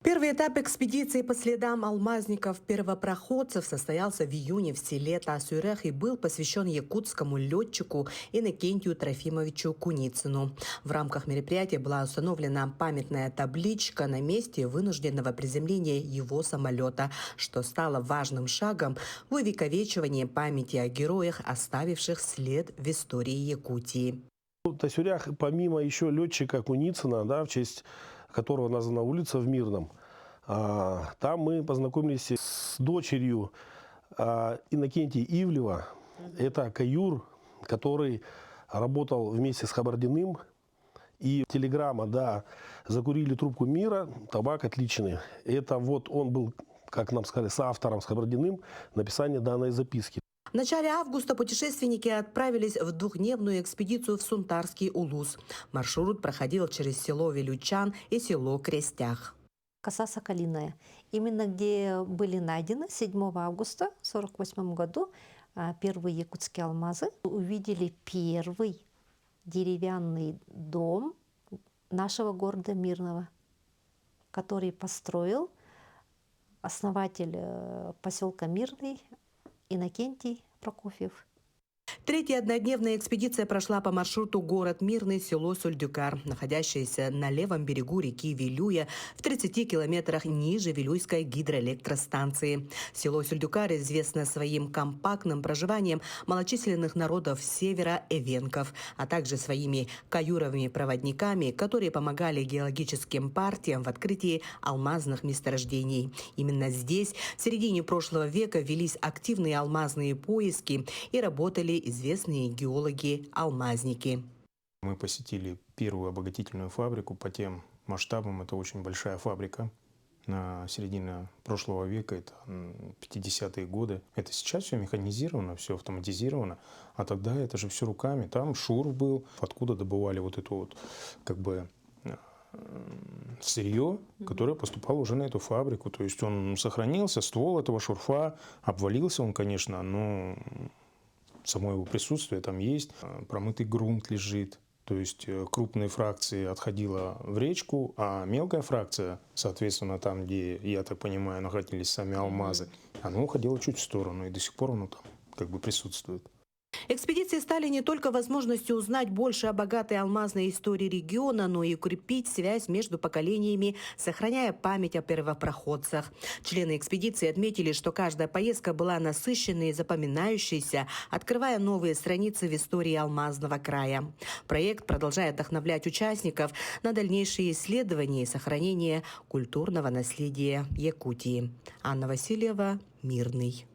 Первый этап экспедиции по следам алмазников-первопроходцев состоялся в июне в селе Тасюрех и был посвящен якутскому летчику Иннокентию Трофимовичу Куницыну. В рамках мероприятия была установлена памятная табличка на месте вынужденного приземления его самолета, что стало важным шагом в увековечивании памяти о героях, оставивших след в истории Якутии. В Тасюрях, помимо еще летчика Куницына, да, в честь которого названа улица в Мирном, там мы познакомились с дочерью Иннокентия Ивлева. Это каюр, который работал вместе с Хабардиным. И телеграмма, да, закурили трубку мира, табак отличный. Это вот он был, как нам сказали, соавтором с Хабардиным написания данной записки. В начале августа путешественники отправились в двухдневную экспедицию в Сунтарский улус. Маршрут проходил через село Вилючан и село Крестях. Коса Соколиная. Именно где были найдены 7 августа 1948 году первые якутские алмазы. Увидели первый деревянный дом нашего города Мирного, который построил основатель поселка Мирный Иннокентий Прокофьев. Третья однодневная экспедиция прошла по маршруту город Мирный, село Сульдюкар, находящееся на левом берегу реки Вилюя, в 30 километрах ниже Вилюйской гидроэлектростанции. Село Сульдюкар известно своим компактным проживанием малочисленных народов севера эвенков, а также своими каюровыми-проводниками, которые помогали геологическим партиям в открытии алмазных месторождений. Именно здесь в середине прошлого века велись активные алмазные поиски и работали известные геологи-алмазники. Мы посетили первую обогатительную фабрику по тем масштабам. Это очень большая фабрика. На середине прошлого века, это 50-е годы. Это сейчас все механизировано, все автоматизировано. А тогда это же все руками. Там шурф был, откуда добывали вот эту вот как бы сырье, которое поступало уже на эту фабрику. То есть он сохранился, ствол этого шурфа, обвалился он, конечно, но само его присутствие там есть. Промытый грунт лежит. То есть крупные фракции отходила в речку, а мелкая фракция, соответственно, там, где, я так понимаю, находились сами алмазы, она уходила чуть в сторону, и до сих пор оно там как бы присутствует. Экспедиции стали не только возможностью узнать больше о богатой алмазной истории региона, но и укрепить связь между поколениями, сохраняя память о первопроходцах. Члены экспедиции отметили, что каждая поездка была насыщенной и запоминающейся, открывая новые страницы в истории алмазного края. Проект продолжает вдохновлять участников на дальнейшие исследования и сохранение культурного наследия Якутии. Анна Васильева, Мирный.